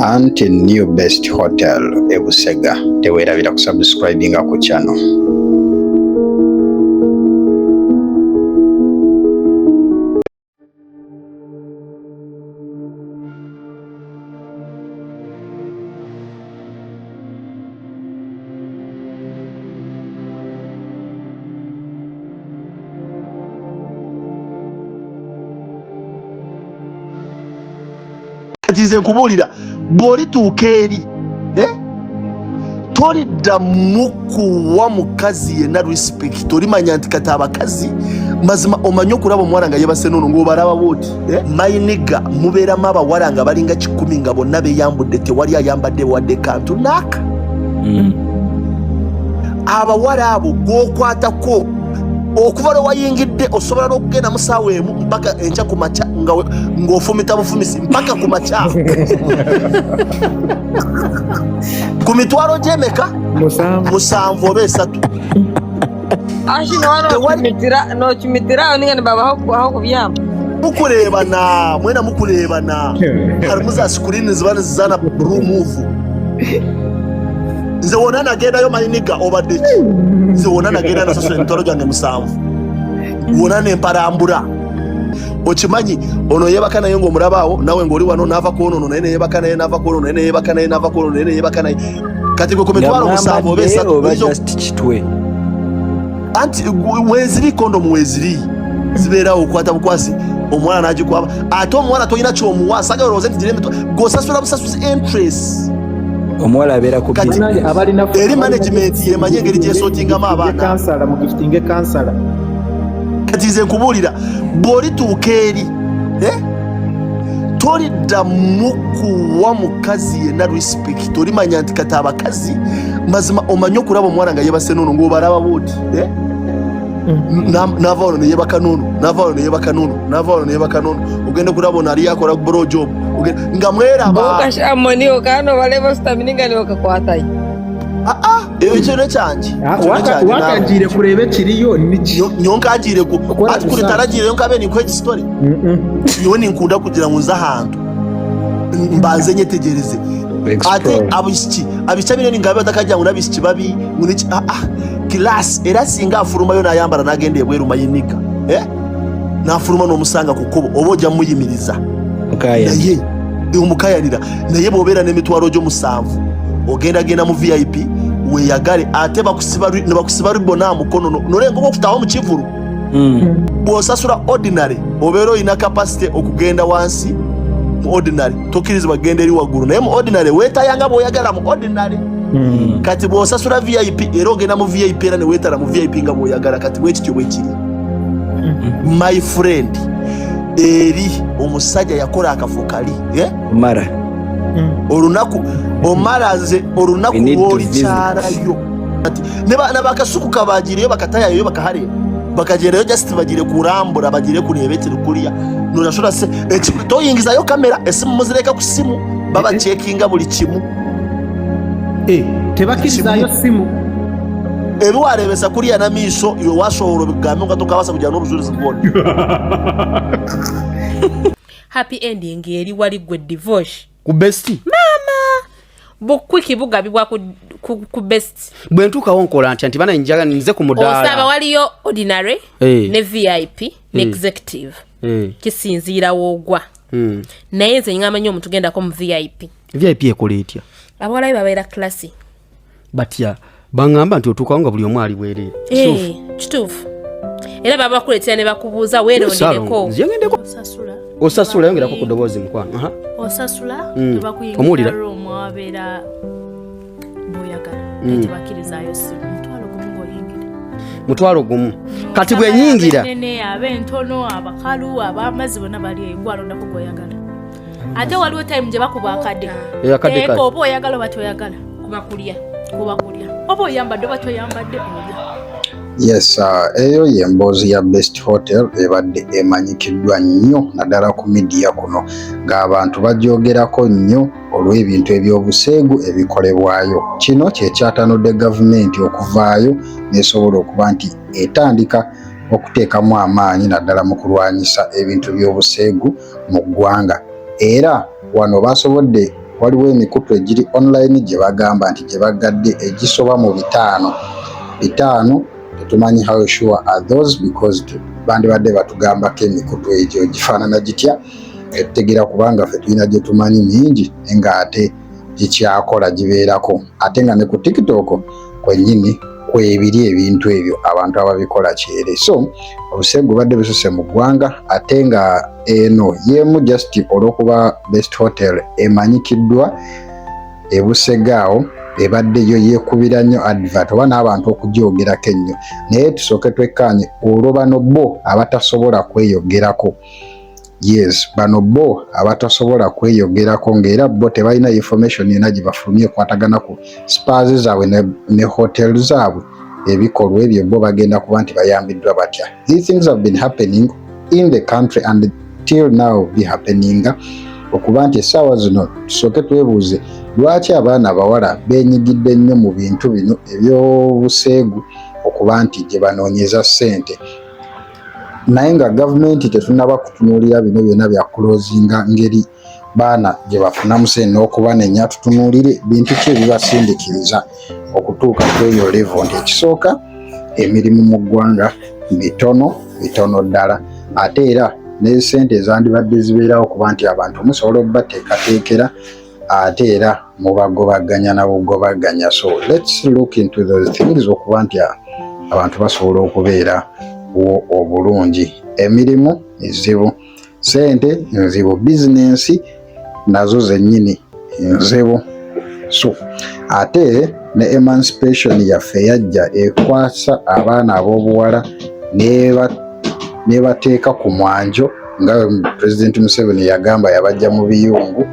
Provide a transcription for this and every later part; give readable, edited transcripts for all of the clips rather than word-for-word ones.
anti New Best Hotel e Busega. Teweerabira kusubscribinga ku channel. Nze nkubulira bw'oli tuuka eri toliddamu kuwa mukazi yenna respect. Olimanya nti kati abakazi mazima omanyi okulaba omuwala nga yebase nono ng'obalaba bwoti mayiniga mubeeramu abawala nga balinga 10 nga bonna beeyambudde tewali ayambadde wadde kantu naaka. Abawala abo gw'okwatako okuva lwe wayingidde osobola n'okugenda mu ssaawa emu mpaka enkya ku makya ng'ofumita bufumisi mpaka ku makya ku mitwalo gy'emeka 7 oba 3 nokimitirawo ninga nibabaho kubyama mukuleebana mwena mukuleebana kalimu za sikurini ziba nizizana rumuvu. Nze wona nagendayo mayiniga obadde ki? Nze wona nagenda nasasula emitwalo gyange 7 wona nemparambula. Okimanyi ono yebaka naye ng'omulabaawo nawe ng'oli wano naava kwonono naye neyebaka naye naava kwonono naye neyebaka naye naava kwonono naye neyebaka naye kati gwe ku mitwalo 7 oba 3 anti mweziri kondomu mweziri zibeerawo okwata bukwasi omwana n'agikwaba ate omwana tolina kyomuwa asaga olowooza nti gire g'osasula busasuzi interest. Omuwala abeera ku eri management yemanye engeri gyesootingamu abaana. Kati nze nkubuulira bw'oli tuuka eri toliddamu kuwa mukazi yenna respect. Olimanya nti kati abakazi mazima omanyi okulaba omuwala nga yebase nono ng'obalaba bwoti naava ono neyebaka nono naava ono neyebaka nono naava ono neyebaka nono ogenda kulaba ono ali akola bro job nga mweraba okashamoniyo kano baleba sitamininga niwakakwatayo ekyo nekyange wakagire kurebe kiriyo nyonkagire ati kuri taragire yonkabe ninkwe story yo ninkunda kugira ngo nza ahantu mbanze nyetegereze ate abishiki bino ningabe batakajya ngo nabishiki babi nguniki class era singa afuruma yo nayambara nagende ebweru mayiniga nafuruma n'omusanga kukubo obojja muyimiriza naye omukayalira naye bobera n'emitwalo gyo 7 ogenda mu VIP weyagale ate bakusiba ribona mukono nolengo okufutaho mu kivulu bw'osasula ordinary obeera olina capacity okugenda wansi mu ordinary tokkirizibwa kugenda eri waggulu naye mu ordinary weetayanga bw'oyagala mu ordinary. Kati bw'osasula VIP era ogenda mu VIP era ne weetala mu VIP nga bw'oyagala kati bwekityo bwekiri. My friend eri omusajja yakola akafo kali Omara olunaku Omara nze olunaku lwolikyalayo nebakasuku kabagireyo bakatayayo bakahale bakajereyo just bagire kurambula bagire kurebetera kuliya nonashola se toyingizayo kamera esimu muzireka ku simu baba checkinga buli kimu tebakirizayo simu ebi warebesa kuriya na miso yo washooro bigambo nga tokabasa kujya n'obujulizi bwona. Happy ending eri wali gwe divorce ku best mama bukwiki bugabibwa ku best bwentuka wonkola nti bana njaga nze ku mudala osaba waliyo ordinary ne VIP ne executive kisinzira wogwa naye nze ngamba nnyo omuntu genda ko mu VIP ekola etya abawalayo babeera classy batya bangamba nti otuukawo nga buli omu ali bwerere kituufu era baba bakuleetera ne bakubuuza weerondereko osasula yongerako ku ddoboozi mukwano osasula tebakuyingira room wabeera bw'oyagala tebakkirizaayo simu mutwalo gumu kati bwenyingira nene abentono abakalu abamazi bonna bali egwalondako gw'oyagala ate waliwo time gye bakuba akadde eko oba oyagala oba toyagala kubakulya oba oyambadde oba toyambadde Yes, eyo y'emboozi ya Best Hotel ebadde emanyikiddwa nnyo naddala ku media kuno ng'abantu bajoogerako nnyo olw'ebintu ebyobuseegu ebikolebwayo. Kino kye kyatanudde gavumenti okuvaayo n'esobola okuba nti etandika okuteekamu amaanyi naddala mu kulwanyisa ebintu by'obuseegu mu ggwanga. Era wano basobodde waliwo emikutu egiri online gye bagamba nti gye bagadde egisoba mu 5 tetumanyi how sure are those because bandibadde batugambako emikutu egyo gifaanana gitya etutegera kubanga ffe tulina gye tumanyi mingi nga ate gikyakola gibeerako ate nga ne ku TikTok kwennyini kwebiri ebintu ebyo abantu ababikola kyere. So obusegu badde bususe mu ggwanga ate nga eno yemu just olw'okuba Best Hotel emanyikiddwa ebusegaawo ebaddeyo yeekubira nnyo advert oba n'abantu okugyogerako ennyo naye tusooke twekkaanye olwo bano bo abatasobola kweyogerako. Yes, bano bo abatasobola kweyogerako ng'era bo tebalina information yonna gye bafulumye ekwatagana ku spars zaabwe ne hotel zaabwe ebikolwa ebyo bo bagenda kuba nti bayambiddwa batya. These things have been happening in the country and till now be happening okuba nti essaawa zino tusooke twebuuze lwaki abaana abawala beenyigidde nnyo mu bintu bino ebyobuseegu okuba nti gye banoonyeza ssente naye nga gavumenti tetunaba kutunuulira bino byonna bya closinga ngeri baana gye bafunamu ssente n'okubanenya tutunuulire bintu ki ebibasindikiriza okutuuka ku eyo level nti ekisooka emirimu mu ggwanga bitono ddala ate era ne ssente ezandibadde zibeerawo kuba nti abantu musobola okubateekateekera ate era mubagobaganya nabugobaganya. So let's look into those things okuba nti abantu basobola okubeera obulungi. Emirimu ezibu, ssente nzibu, bizinensi nazo zennyini nzibu. So ate ne emancipation yaffe yajja ekwasa abaana ab'obuwala nebateeka ku mwanjo nga President Museveni yagamba yabajja mu biyungu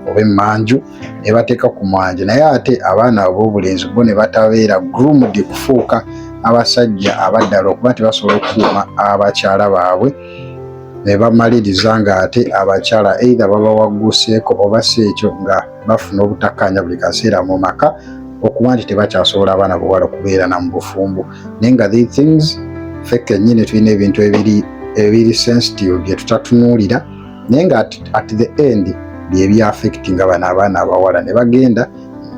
oba emmanju nebateeka ku mwanjo naye ate abaana ab'obulenzi bo ne batabeera groomed kufuuka abasajja abaddala okuba tebasobola okukuuma abakyala baabwe ne bamaliriza nga ate abakyala either babawagguseeko oba si ekyo nga bafuna obutakkaanya buli kaseera mu maka okuba nti tebakyasobola abaana bawala okubeera na mu bufumbo naye nga these things ffe kennyini tulina ebintu ebiri sensitive bye tutatunuulira naye nga at the end byebyaffectinga bano abaana abawala ne bagenda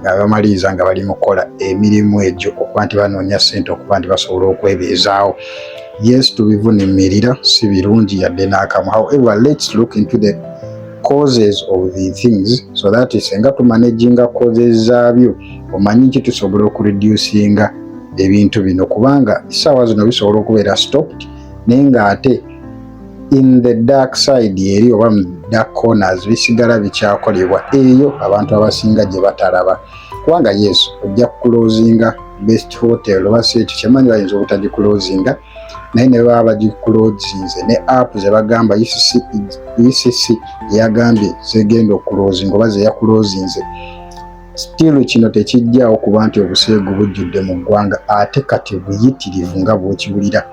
nga bamaliriza nga bali mu kukola emirimu egyo okuba nti banoonya ssente okuba nti basobola okwebeezaawo. Yes, tubivunimirira si birungi yadde n'akamu. However, let's look into the causes of the things so that senga tumanaginga causes zaabyo omanyi nti tusobola okureducinga ebintu bino kubanga essaawa zino bisobola okubeera stopped naye nga ate in the dark side eri oba mu dark corners bisigala bikyakolebwa eyo abantu abasinga gye batalaba kubanga yes ojja kuclosinga Best Hotel oba si ekyo kyemanyi bayinza obutagiclosinga naye ne baba bagiclosinze ne app ze bagamba UCC yagambye zegenda okuclosinga oba zeyaclosinze still kino tekijjaawo kuba nti obuseegu bujjudde mu ggwanga ate kati buyitirivu nga bw'okiwulira.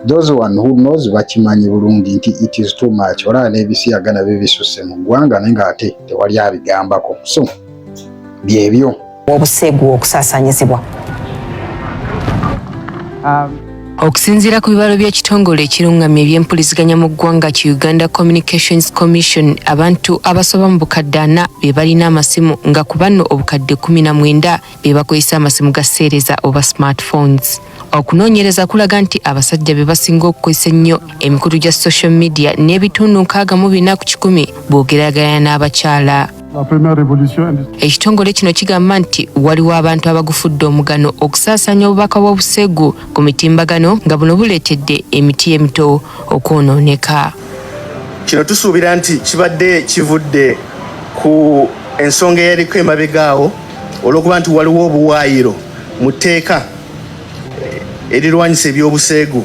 Those one who knows bakimanyi bulungi nti it is too much olaba n'ebisiyagana bibisusse mu ggwanga naye nga ate tewali abigambako. So byebyo obuseegu okusaasanyizibwa okusinziira ku bibalo by'ekitongole ekirungamya ebyempuliziganya mu ggwanga ki Uganda Communications Commission abantu abasoba mu bukadde 4 be balina amasimu nga ku bano obukadde 19 be bakozesa amasimu ga sseereza oba smartphones. Okunoonyereza kulaga nti abasajja be basinga okukozesa ennyo emikutu gya social media n'ebitundu 64 ku 100 boogeraganya n'abakyala. Ekitongole kino kigamba nti waliwo abantu abagufudde omugano okusaasanya obubaka bw'obuseegu ku mitimbagano nga buno buleetedde emiti emito okwonooneka. Kino tusuubira nti kibadde kivudde ku ensonga eyariko emabegaawo olw'okuba nti waliwo obuwaayiro mu tteeka erirwanyisa ebyobuseegu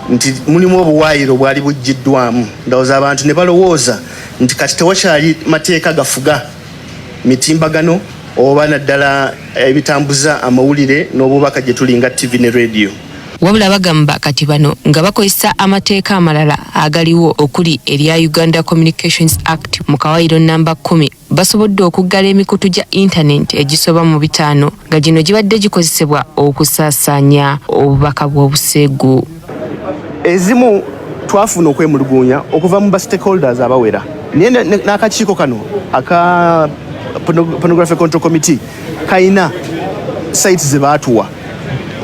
nti mulimu obuwaayiro bwali buggiddwamu ndowooza abantu ne balowooza nti kati tewakyali mateeka gafuga mitimbagano oba naddala ebitambuza amawulire n'obubaka gye tulinga TV ne radio. Wabula bagamba kati bano nga bakozesa amateeka amalala agaliwo okuli erya Uganda Communications Act mu kawaayiro namba 10 basobodde okuggala emikutu gya internet egisoba mu 5 nga gino gibadde gikozesebwa okusaasanya obubaka bw'obuseegu. Ezimu twafuna okwemulugunya okuva mu stakeholders abawera naye n'akakiiko kano aka Pornography Control Committee kaina sites ze baatuwa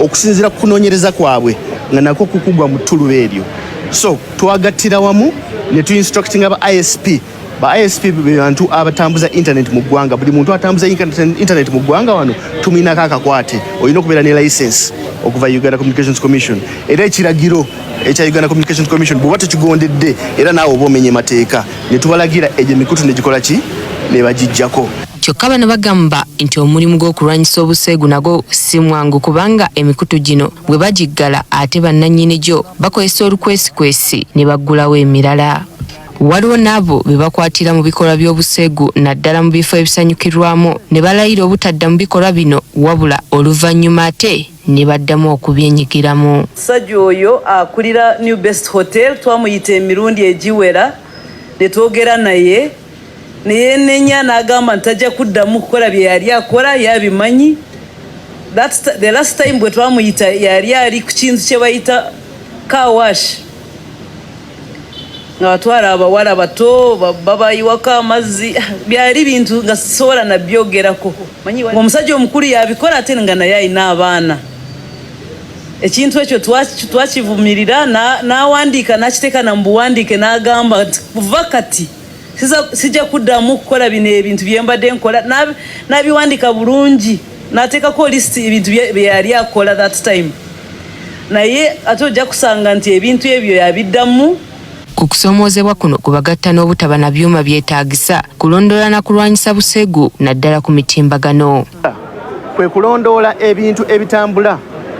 okusinzira ku kunoonyereza kwabwe nga nako kukugwa mu ttulu eryo. So twagattira wamu ne tu instructing aba ISP. Ba ISP bantu abatambuza internet mu ggwanga. Buli muntu atambuza internet mu ggwanga wano tumina kakakwate. Olina okubeera ne license okuva Uganda Communications Commission. Era ekiragiro ekya Uganda Communications Commission bw'oba tekigondedde era naawe oba omenye mateeka ne tubalagira egyo emikutu ne gikola ki ne bagijjako. Kyokka bano bagamba nti omulimu gw'okulwanyisa obuseegu nagwo si mwangu kubanga emikutu gino bwe bagiggala ate bannannyini gyo bakozesa olukwesikwesi ne baggulawo emirala. Waliwo n'abo be bakwatira mu bikolwa by'obuseegu naddala mu bifo ebisanyukirwamu ne balayira obutadda mu bikolwa bino wabula oluvannyuma ate ne baddamu okubyenyigiramu. Sajja oyo akulira New Best Hotel twamuyita emirundi egiwera ne twogera naye neyenenya n'agamba ntajja kuddamu kukola bye yali akola yabimanyi. The last time bwe twamuyita yali ali ku kintu kye bayita car wash nga batwala abawala bato babayiwako amazzi byali bintu nga sisobola nabyogerako. Omusajja omukulu yabikola ate nga naye alina abaana. Ekintu ekyo twakivumirira n'awandiika n'akiteeka na mu buwandiike n'agamba nti kuva kati sijja kuddamu kukola bino ebintu bye mbadde nkola. N'abiwandiika bulungi n'ateekako lisiti ebintu bye yali akola that time. Naye ate ojja kusanga nti ebintu ebyo yabiddamu. Ku kusoomoozebwa kuno kubagatta n'obutaba na byuma byetaagisa kulondoola na kulwanyisa buseegu naddala ku mitimbagano. Kwe kulondoola ebintu ebitambula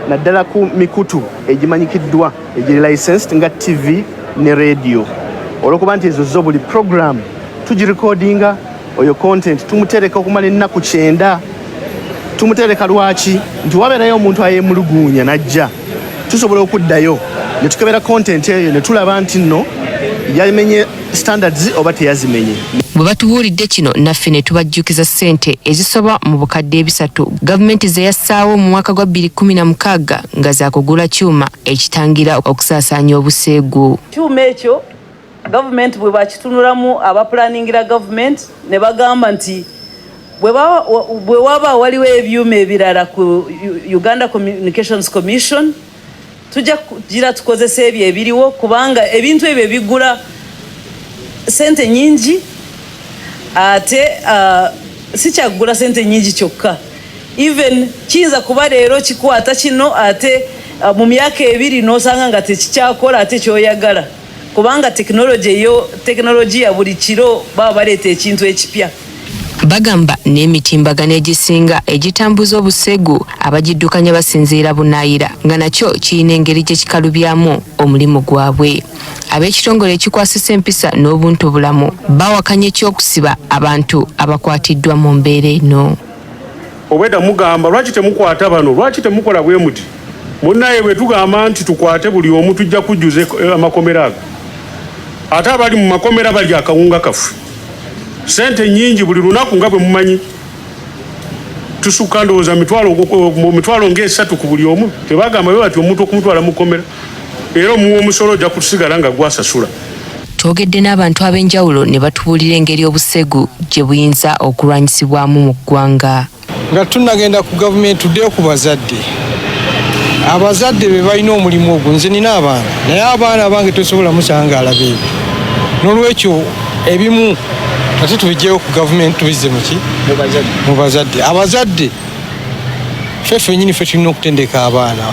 naddala ku mikutu egimanyikiddwa egiri licensed nga TV ne radio. Olwokuba nti ezo zo buli program tugirekodinga oyo content tumutereka okumala ennaku 9. Tumutereka lwaki nti wabeerayo omuntu ayemulugunya najja tusobola okuddayo ne tukebera content eyo ne tulaba nti nno yalimenye standards oba teyazimenye. Bwe batubuulidde kino naffe ne tubajjukiza ssente ezisoba mu bukadde 3 gavumenti ze yassaawo mu mwaka gwa 2016 nga zaakugula kyuma ekitangira okusaasaanya obuseegu. Kyuma ekyo gavumenti bwe bakitunulamu abaplaningira gavumenti ne bagamba nti bwe waba waliwo ebyuma ebirala ku Uganda Communications Commission tujja kugira tukozesa ebyo ebiriwo kubanga ebintu ebyo bigula sente nyingi ate si kyagula sente nyingi kyokka. Even kiyinza kuba leero kikwata kino ate mu myaka 2 n'osanga nga tekikyakola ate kyoyagala kubanga tekinologiya ya buli kiro baba baleeta ekintu ekipya. Bagamba n'emitimbagano egisinga egitambuza obuseegu abagiddukanya basinziira bunaayira nga nakyo kirina engeri gye kikalubyamu omulimu gwabwe. Ab'ekitongole ekikwasisa empisa n'obuntu bulamu bawakanya ekyokusiba abantu abakwatiddwa mu mbeera eno. Obwedda mugamba lwaki temukwata bano, lwaki temukola bwe muti? Munnaye bwe tugamba nti tukwate buli omu tujja kujjuza amakomera ago. Ate abali mu makomera bali akawunga kafu. Sente nyingi buli lunaku nga bwe mumanyi. Tusukka ndowooza mitwalo nga 3 ku buli omu. Tebagamba bwe bati omuntu okumutwala mu komera. Era omuwa omusolo ojja kusigala nga gwasasula. Twogedde n'abantu ab'enjawulo ne batubuulira engeri obuseegu gye buyinza okulwanyisibwamu mu ggwanga. Nga tunagenda ku gavumenti tuddeyo ku bazadde. Abazadde be balina omulimu ogwo. Nze nina abaana naye abaana bange tosobola musangaala beebyo. N'olwekyo ebimu ate tubijjeyo ku gavumenti tubizze mu bazadde. Abazadde ffe ffennyini ffe tulina okutendeka abaana.